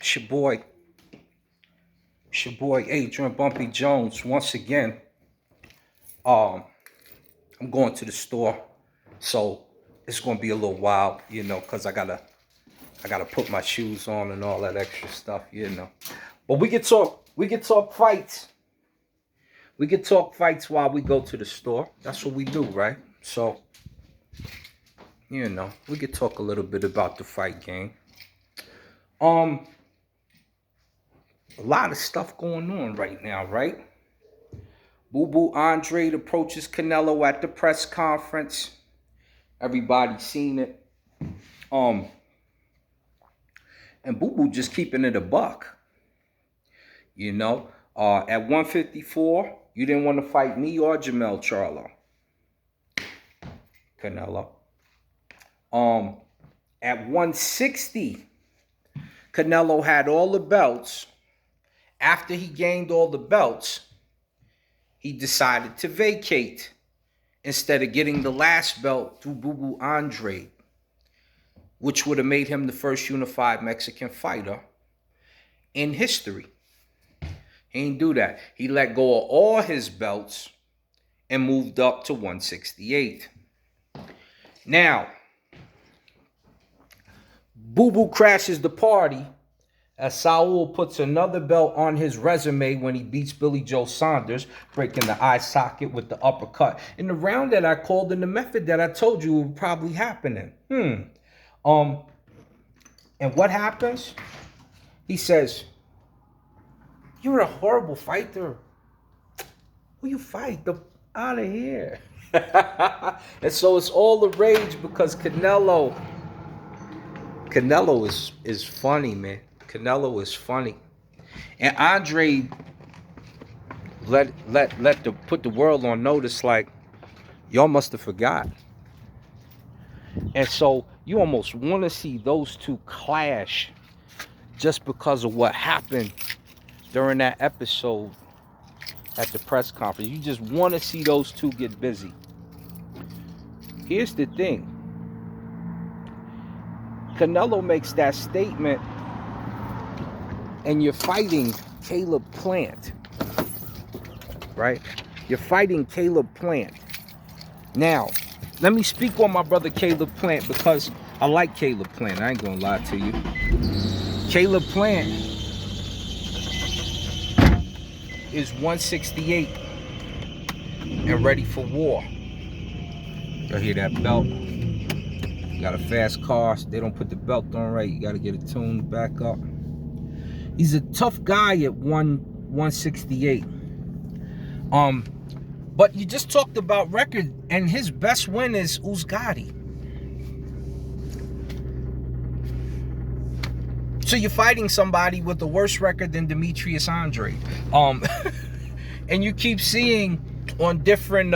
It's your boy Adrian Bumpy Jones. Once again, I'm going to the store, so it's gonna be a little wild, cause I gotta put my shoes on and all that extra stuff. But we can talk fights. We can talk fights while we go to the store. That's what we do, right? So, we could talk a little bit about the fight game. A lot of stuff going on right now, right? Boo Andrade approaches Canelo at the press conference. Everybody's seen it. And Boo just keeping it a buck. At 154, you didn't want to fight me or Charlo. Canelo. At 160, Canelo had all the belts. After he gained all the belts, he decided to vacate instead of getting the last belt through Boo Andrade, which would have made him the first unified Mexican fighter in history. He didn't do that. He let go of all his belts and moved up to 168. Now, Boo crashes the party as Saul puts another belt on his resume when he beats Billy Joe Saunders, breaking the eye socket with the uppercut in the round that I called and the method that I told you would probably happen in. And what happens? He says, "You're a horrible fighter. Who you fight? Out of here." And so it's all the rage because Canelo is funny, man. Canelo is funny. And Andre put the world on notice, like, y'all must have forgot. And so you almost want to see those two clash just because of what happened during that episode at the press conference. You just want to see those two get busy. Here's the thing. Canelo makes that statement, and you're fighting Caleb Plant, right? You're fighting Caleb Plant. Now, let me speak on my brother Caleb Plant because I like Caleb Plant. I ain't gonna lie to you. Caleb Plant is 168 and ready for war. Y'all hear that belt? You got a fast car, so they don't put the belt on right. You got to get it tuned back up. He's a tough guy at 168. But you just talked about record, and his best win is Uzgadi. So you're fighting somebody with a worse record than Demetrius Andrade. And you keep seeing on different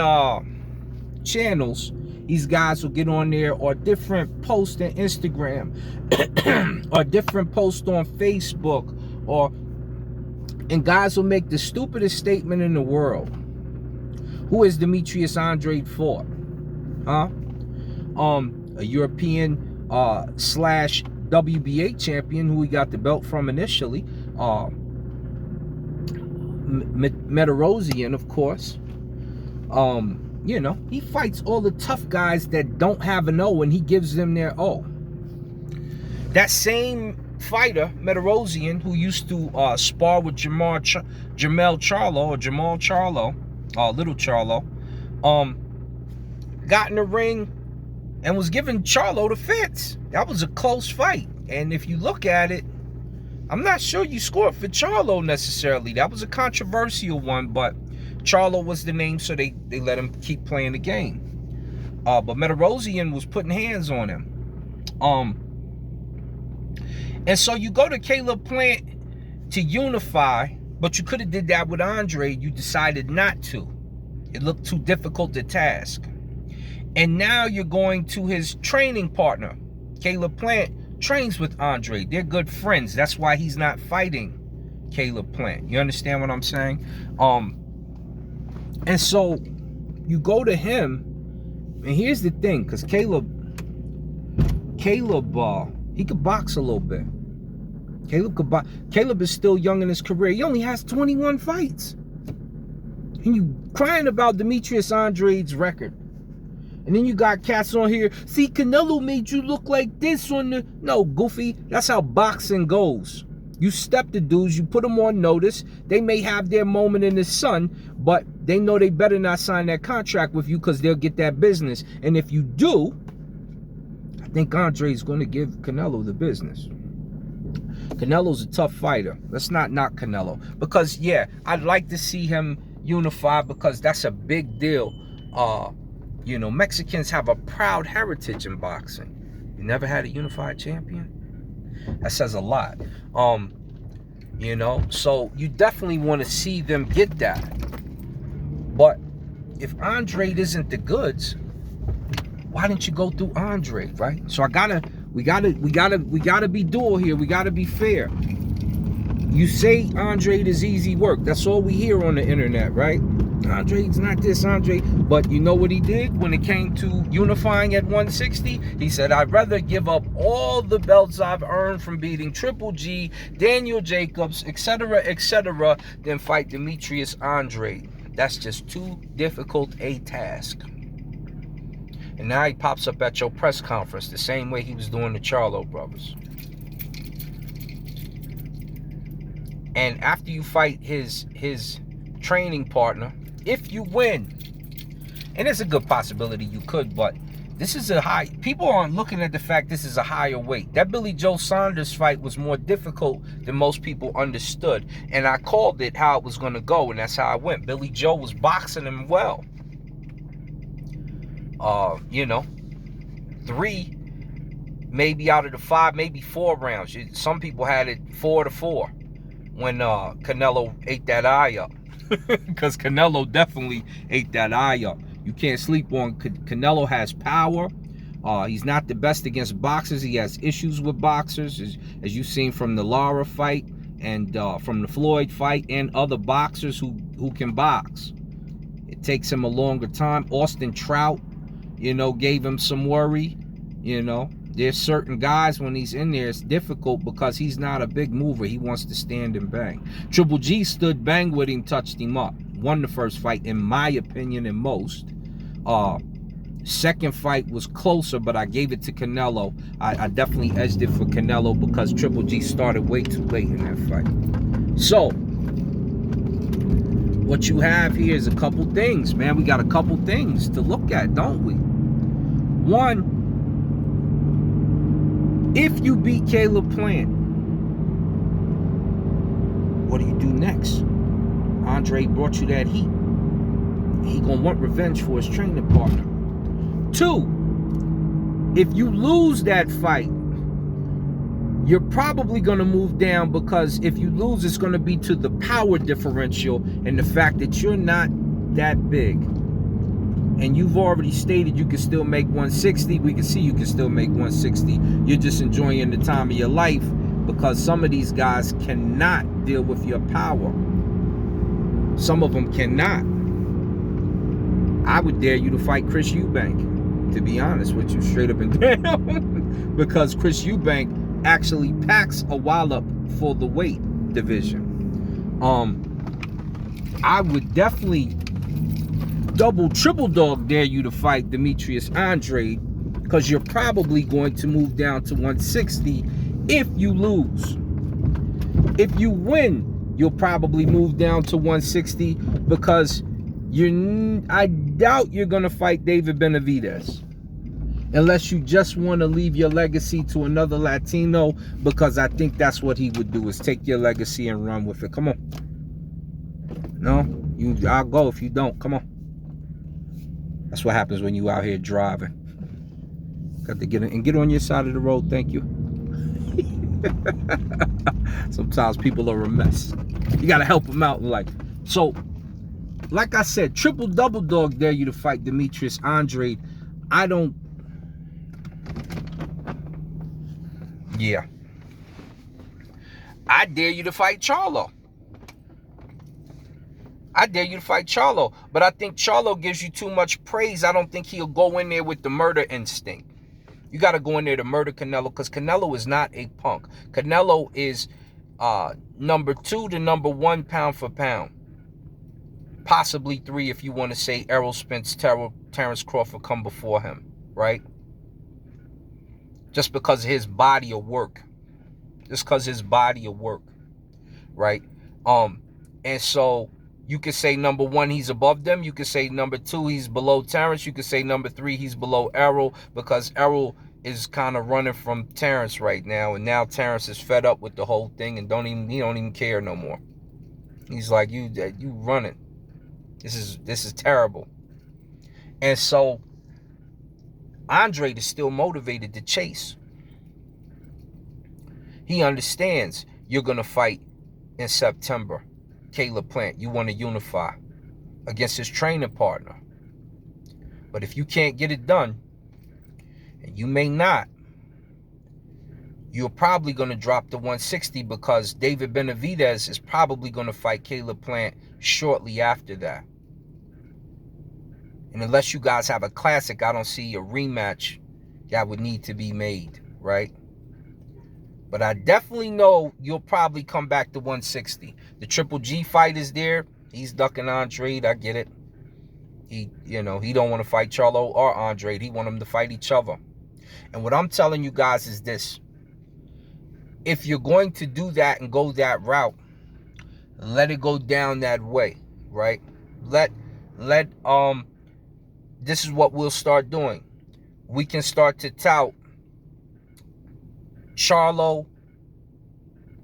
channels, these guys will get on there, or different posts on Instagram, or different posts on Facebook, and guys will make the stupidest statement in the world. Who is Demetrius Andrade fought? A European slash WBA champion who he got the belt from initially. Metarosian, of course. He fights all the tough guys that don't have an O, and he gives them their O. That same fighter, Metarosian, who used to spar with Jamal Charlo, Little Charlo, got in the ring and was giving Charlo the fits. That was a close fight. And if you look at it, I'm not sure you scored for Charlo necessarily. That was a controversial one, but Charlo was the name, so they let him keep playing the game. But Metarosian was putting hands on him. And so you go to Caleb Plant to unify, but you could have did that with Andre. You decided not to. It looked too difficult to task. And now you're going to his training partner. Caleb Plant trains with Andre. They're good friends. That's why he's not fighting Caleb Plant. You understand what I'm saying? And so you go to him, and here's the thing, because Caleb, he could box a little bit. Caleb is still young in his career. He only has 21 fights. And you crying about Demetrius Andrade's record. And then you got cats on here, see, Canelo made you look like this on the... No, goofy, that's how boxing goes. You step the dudes, you put them on notice. They may have their moment in the sun, but they know they better not sign that contract with you because they'll get that business. And if you do, I think Andre's going to give Canelo the business. Canelo's a tough fighter. Let's not knock Canelo. Because, yeah, I'd like to see him unified because that's a big deal. You know, Mexicans have a proud heritage in boxing. You never had a unified champion? That says a lot. You know, so you definitely want to see them get that. But if Andrade isn't the goods, why didn't you go through Andrade, right? So we gotta be dual here. We gotta be fair. You say Andrade is easy work. That's all we hear on the internet, right? Andrade's not this, Andrade. But you know what he did when it came to unifying at 160? He said, I'd rather give up all the belts I've earned from beating Triple G, Daniel Jacobs, etc., than fight Demetrius Andrade. That's just too difficult a task. And now he pops up at your press conference the same way he was doing the Charlo brothers. And after you fight his training partner, if you win, and there's a good possibility you could, but this is a high, people aren't looking at the fact this is a higher weight. That Billy Joe Saunders fight was more difficult than most people understood. And I called it how it was going to go, and that's how I went. Billy Joe was boxing him well. You know, 3, maybe out of the 5, maybe 4 rounds. Some people had it 4-4 when Canelo ate that eye up. Because Canelo definitely ate that eye up. You can't sleep on Canelo. Has power. He's not the best against boxers. He has issues with boxers, as you've seen from the Lara fight and from the Floyd fight, and other boxers who can box. It takes him a longer time. Austin Trout, you know, gave him some worry. You know, there's certain guys when he's in there, it's difficult because he's not a big mover. He wants to stand and bang. Triple G stood bang with him, touched him up. Won the first fight, in my opinion, and most. Second fight was closer, but I gave it to Canelo. I definitely edged it for Canelo because Triple G started way too late in that fight. So, what you have here is a couple things, man. We got a couple things to look at, don't we? One, if you beat Caleb Plant, what do you do next? Andre brought you that heat. He gonna want revenge for his training partner. 2, if you lose that fight, you're probably gonna move down, because if you lose, it's gonna be to the power differential and the fact that you're not that big. And you've already stated you can still make 160. We can see you can still make 160. You're just enjoying the time of your life because some of these guys cannot deal with your power. Some of them cannot. I would dare you to fight Chris Eubank, to be honest with you, straight up and down. Because Chris Eubank actually packs a wallop for the weight division. I would definitely triple dog dare you to fight Demetrius Andrade, because you're probably going to move down to 160 if you lose. If you win, you'll probably move down to 160 because I doubt you're going to fight David Benavidez. Unless you just want to leave your legacy to another Latino, because I think that's what he would do, is take your legacy and run with it. Come on. No? I'll go if you don't. Come on. That's what happens when you out here driving. Got to get on your side of the road. Thank you. Sometimes people are a mess. You got to help them out in life. So, like I said, triple double dog dare you to fight Demetrius Andrade. Yeah. I dare you to fight Charlo. I dare you to fight Charlo. But I think Charlo gives you too much praise. I don't think he'll go in there with the murder instinct. You got to go in there to murder Canelo, because Canelo is not a punk. Canelo is number 2 to number 1 pound for pound. Possibly 3 if you want to say Errol Spence, Terrence Crawford come before him, right? Just because of his body of work. Just because his body of work, right? And so you could say number 1, he's above them. You could say number 2, he's below Terrence. You could say number 3, he's below Errol, because Errol is kind of running from Terrence right now, and now Terrence is fed up with the whole thing and he don't even care no more. He's like, you running. This is terrible. And so Andrade is still motivated to chase. He understands you're going to fight in September. Caleb Plant, you want to unify against his training partner. But if you can't get it done, and you may not, you're probably going to drop to 160, because David Benavidez is probably going to fight Caleb Plant shortly after that. And unless you guys have a classic, I don't see a rematch that would need to be made, right? But I definitely know you'll probably come back to 160. The Triple G fight is there. He's ducking Andrade. I get it. He don't want to fight Charlo or Andrade. He want them to fight each other. And what I'm telling you guys is this. If you're going to do that and go that route, let it go down that way, right? This is what we'll start doing. We can start to tout Charlo,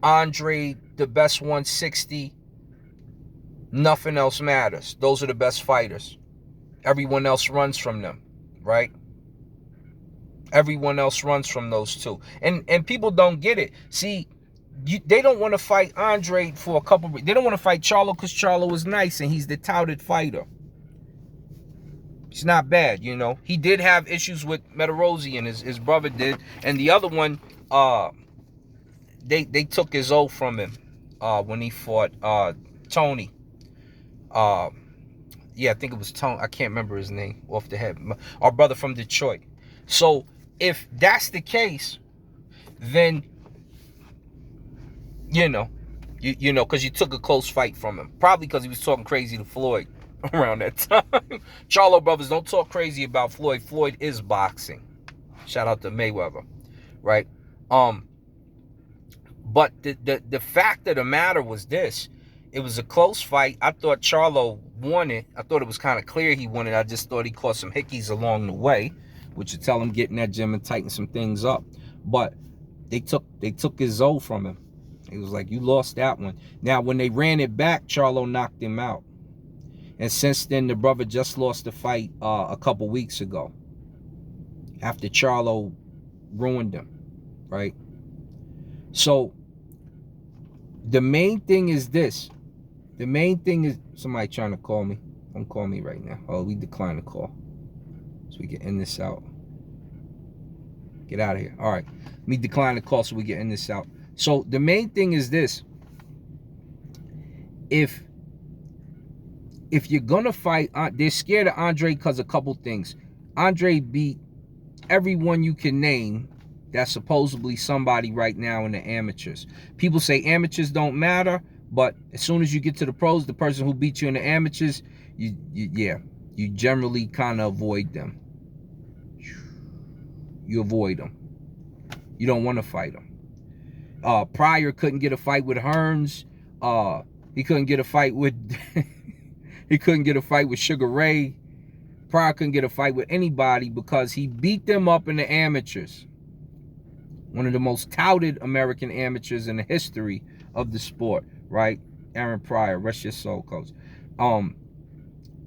Andrade, the best 160. Nothing else matters. Those are the best fighters. Everyone else runs from them, right? Everyone else runs from those two. And people don't get it. See, they don't want to fight Andrade for a couple. They don't want to fight Charlo because Charlo is nice and he's the touted fighter. He's not bad, you know. He did have issues with Metarosi, his brother did. And the other one, they took his oath from him when he fought Tony. Yeah, I think it was Tony. I can't remember his name off the head. Our brother from Detroit. So if that's the case, then you know, because you took a close fight from him, probably because he was talking crazy to Floyd around that time. Charlo brothers, don't talk crazy about Floyd. Floyd is boxing. Shout out to Mayweather, right? But the fact of the matter was this: it was a close fight. I thought Charlo won it. I thought it was kind of clear he won it. I just thought he caught some hickeys along the way, which would tell him get in that gym and tighten some things up. But they took his oath from him. He was like, you lost that one. Now, when they ran it back, Charlo knocked him out. And since then, the brother just lost the fight a couple weeks ago after Charlo ruined him, right? So the main thing is this. The main thing is somebody trying to call me. Don't call me right now. Oh, we decline the call. So we can end this out. Get out of here. All right. Let me decline the call so we can end this out. So the main thing is this. If you're going to fight, they're scared of Andrade because of a couple things. Andrade beat everyone you can name that's supposedly somebody right now in the amateurs. People say amateurs don't matter, but as soon as you get to the pros, the person who beat you in the amateurs, you generally kind of avoid them. You avoid them. You don't want to fight them. Pryor couldn't get a fight with Hearns. He couldn't get a fight with he couldn't get a fight with Sugar Ray. Pryor couldn't get a fight with anybody because he beat them up in the amateurs. One of the most touted American amateurs in the history of the sport, right? Aaron Pryor, rest your soul, coach. And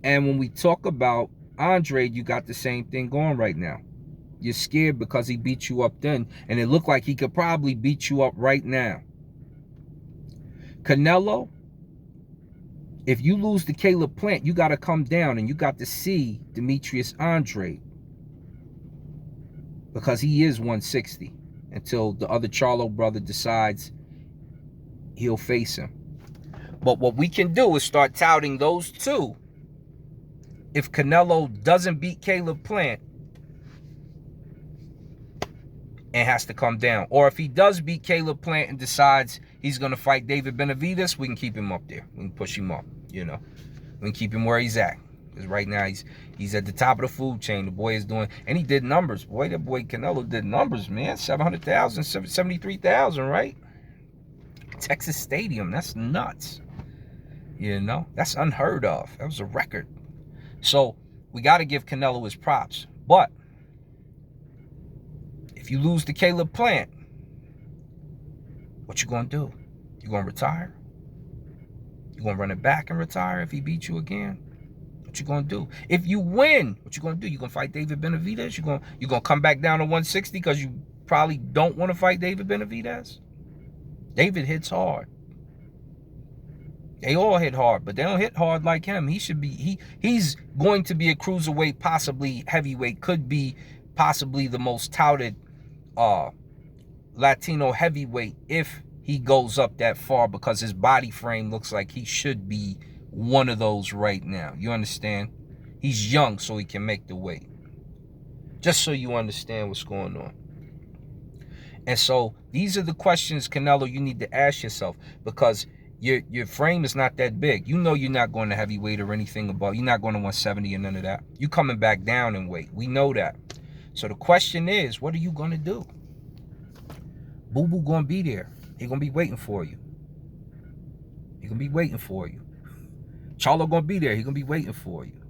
when we talk about Andrade, you got the same thing going right now. You're scared because he beat you up then, and it looked like he could probably beat you up right now. Canelo, if you lose to Caleb Plant, you got to come down and you got to see Demetrius Andrade, because he is 160 until the other Charlo brother decides he'll face him. But what we can do is start touting those two. If Canelo doesn't beat Caleb Plant, and has to come down. Or if he does beat Caleb Plant and decides he's going to fight David Benavidez, we can keep him up there. We can push him up, you know. We can keep him where he's at. Because right now he's at the top of the food chain. The boy is doing, and he did numbers. Boy, that boy Canelo did numbers, man. 700,000, 73,000, right? Texas Stadium, that's nuts. You know, that's unheard of. That was a record. So we got to give Canelo his props. But if you lose to Caleb Plant, what you gonna do? You gonna retire? You gonna run it back and retire if he beats you again? What you gonna do? If you win, what you gonna do? You gonna fight David Benavidez? You gonna come back down to 160 because you probably don't want to fight David Benavidez? David hits hard. They all hit hard, but they don't hit hard like him. He should be, he's going to be a cruiserweight, possibly heavyweight, could be possibly the most touted Latino heavyweight if he goes up that far, because his body frame looks like he should be one of those right now. You understand? He's young, so he can make the weight. Just so you understand what's going on. And so these are the questions, Canelo, you need to ask yourself, because your frame is not that big. You know you're not going to heavyweight or anything above. You're not going to 170 and none of that. You're coming back down in weight. We know that. So the question is, what are you going to do? Boo Boo going to be there. He going to be waiting for you. He going to be waiting for you. Charlo going to be there. He going to be waiting for you.